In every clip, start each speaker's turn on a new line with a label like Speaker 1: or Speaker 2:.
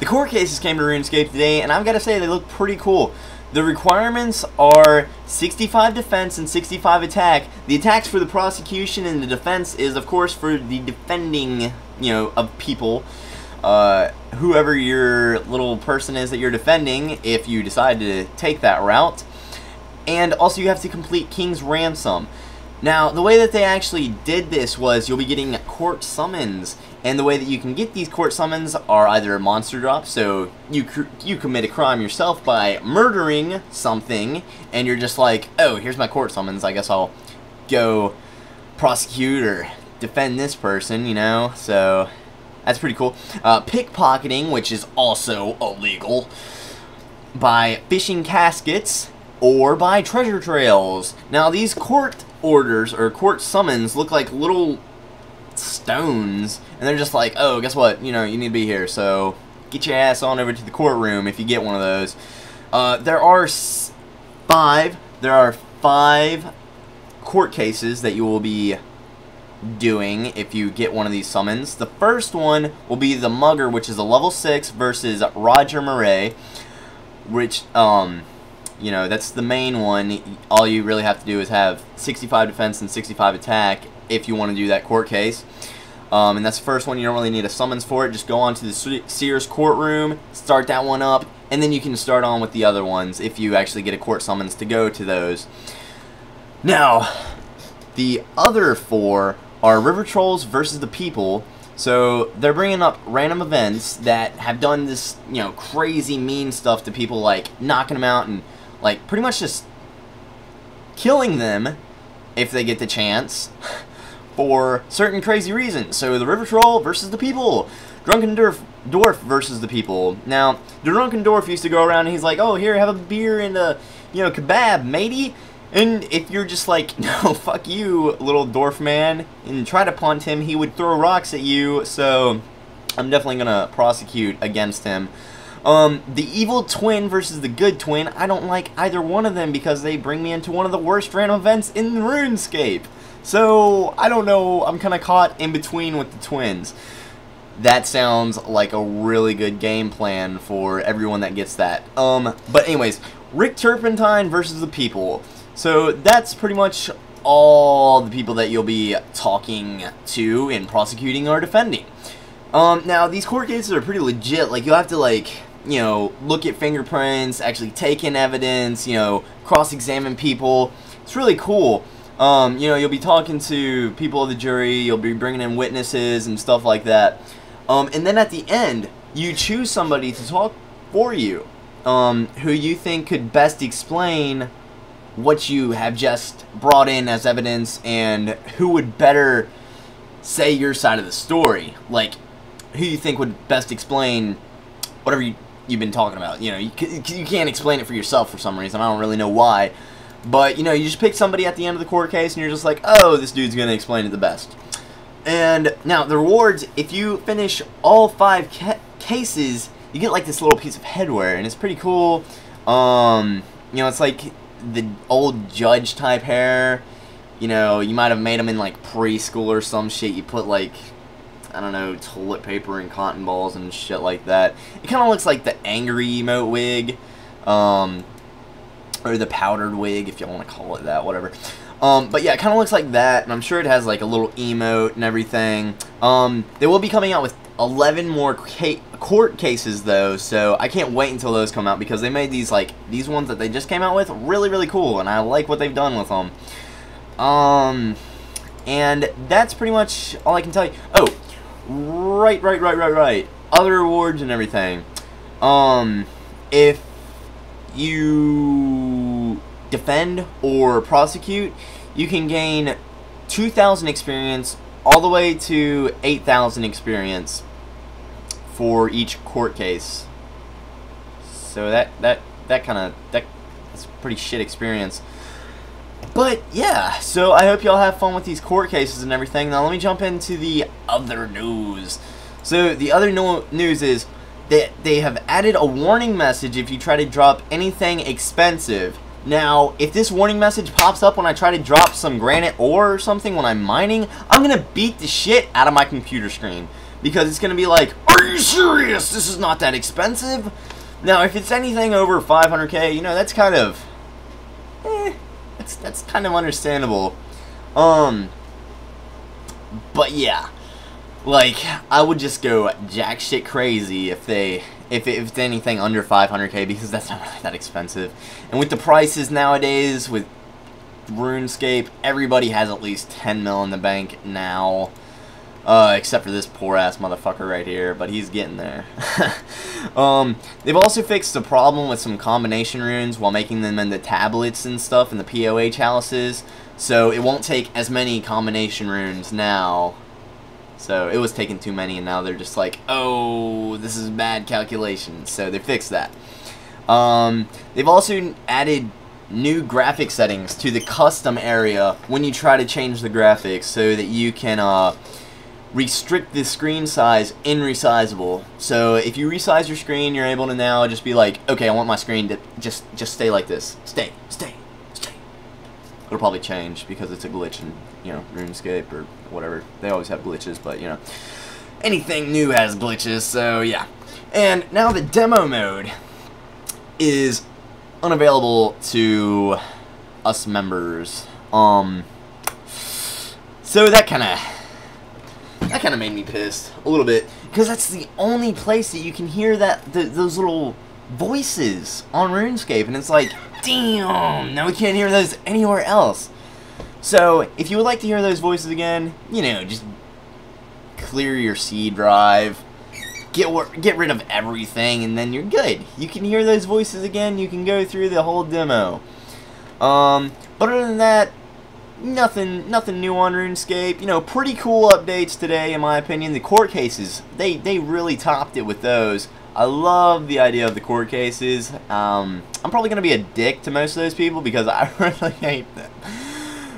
Speaker 1: The court cases came to RuneScape today, and I've got to say they look pretty cool. The requirements are 65 defense and 65 attack. The attacks for the prosecution and the defense is, of course, for the defending, of people. Whoever your little person is that you're defending, if you decide to take that route. And also you have to complete King's Ransom. Now, the way that they actually did this was you'll be getting court summons, and the way that you can get these court summons are either a monster drop, so you commit a crime yourself by murdering something, and you're just like, oh, here's my court summons, I guess I'll go prosecute or defend this person, so that's pretty cool. Pickpocketing, which is also illegal, by fishing caskets, or by treasure trails. Now, these court orders or court summons look like little stones, and they're just like, oh, guess what, you need to be here, so get your ass on over to the courtroom if you get one of those. There are five court cases that you will be doing if you get one of these summons. The first one will be the Mugger, which is a level 6 versus Roger Murray, which that's the main one. All you really have to do is have 65 defense and 65 attack if you want to do that court case. And that's the first one. You don't really need a summons for it. Just go on to the Seer's courtroom, start that one up, and then you can start on with the other ones if you actually get a court summons to go to those. Now, the other 4 are River Trolls versus the People. So they're bringing up random events that have done this, crazy mean stuff to people, like knocking them out and like pretty much just killing them if they get the chance for certain crazy reasons. So the River Troll versus the People. Drunken Dwarf versus the People. Now, the Drunken Dwarf used to go around and he's like, oh, here, have a beer and a, kebab, matey. And if you're just like, no, fuck you, little dwarf man, and try to punt him, he would throw rocks at you, so I'm definitely going to prosecute against him. The evil twin versus the good twin, I don't like either one of them because they bring me into one of the worst random events in RuneScape. So, I don't know, I'm kind of caught in between with the twins. That sounds like a really good game plan for everyone that gets that. But anyways, Turpentine versus the People. So that's pretty much all the people that you'll be talking to in prosecuting or defending. Now, these court cases are pretty legit. Like, you'll have to, look at fingerprints, actually take in evidence, cross-examine people. It's really cool. You'll be talking to people of the jury, you'll be bringing in witnesses and stuff like that. And then at the end, you choose somebody to talk for you, who you think could best explain what you have just brought in as evidence and who would better say your side of the story. Like, who you think would best explain whatever you've been talking about. You can't explain it for yourself for some reason. I don't really know why. But, you just pick somebody at the end of the court case and you're just like, oh, this dude's going to explain it the best. And now, the rewards, if you finish all 5 cases, you get like this little piece of headwear, and it's pretty cool. It's like the old judge type hair. You might have made them in like preschool or some shit. You put like, I don't know, toilet paper and cotton balls and shit like that. It kind of looks like the angry emote wig, or the powdered wig, if you want to call it that, whatever. But yeah, it kind of looks like that, and I'm sure it has like a little emote and everything. They will be coming out with 11 more court cases though, so I can't wait until those come out because they made these ones that they just came out with really, really cool, and I like what they've done with them. And that's pretty much all I can tell you. Oh, right. Other rewards and everything. If you defend or prosecute, you can gain 2,000 experience all the way to 8,000 experience for each court case. So that's pretty shit experience. But yeah, so I hope y'all have fun with these court cases and everything. Now let me jump into the other news. So the other news is that they have added a warning message if you try to drop anything expensive. Now, if this warning message pops up when I try to drop some granite ore or something when I'm mining, I'm going to beat the shit out of my computer screen. because it's going to be like, are you serious? This is not that expensive. Now, if it's anything over 500k, you know, that's kind of, that's kind of understandable. But yeah, like, I would just go jack shit crazy if it's anything under 500k, because that's not really that expensive. And with the prices nowadays, with RuneScape, everybody has at least 10 mil in the bank now. Except for this poor ass motherfucker right here, but he's getting there. They've also fixed the problem with some combination runes while making them into tablets and stuff in the POA chalices, so it won't take as many combination runes now. So it was taking too many, and now they're just like, oh, this is bad calculation. So they fixed that. They've also added new graphic settings to the custom area when you try to change the graphics, so that you can restrict the screen size in resizable. So if you resize your screen, you're able to now just be like, okay, I want my screen to just stay like this. Stay. It'll probably change because it's a glitch in, you know, RuneScape or whatever. They always have glitches, but, you know, anything new has glitches, so yeah. And now the demo mode is unavailable to us members. So that kind of made me pissed a little bit, because that's the only place that you can hear those little voices on RuneScape, and it's like, damn, now we can't hear those anywhere else. So if you would like to hear those voices again, you know, just clear your C drive, get rid of everything, and then you're good. You can hear those voices again. You can go through the whole demo. But other than that, nothing new on RuneScape. You know, pretty cool updates today, in my opinion. The court cases, they really topped it with those. I love the idea of the court cases. I'm probably going to be a dick to most of those people, because I really hate them.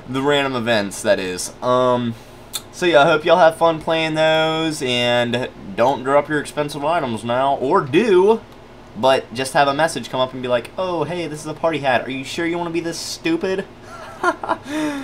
Speaker 1: The random events, that is. So yeah, I hope y'all have fun playing those, and don't drop your expensive items now, or do, but just have a message come up and be like, oh, hey, this is a party hat. Are you sure you want to be this stupid?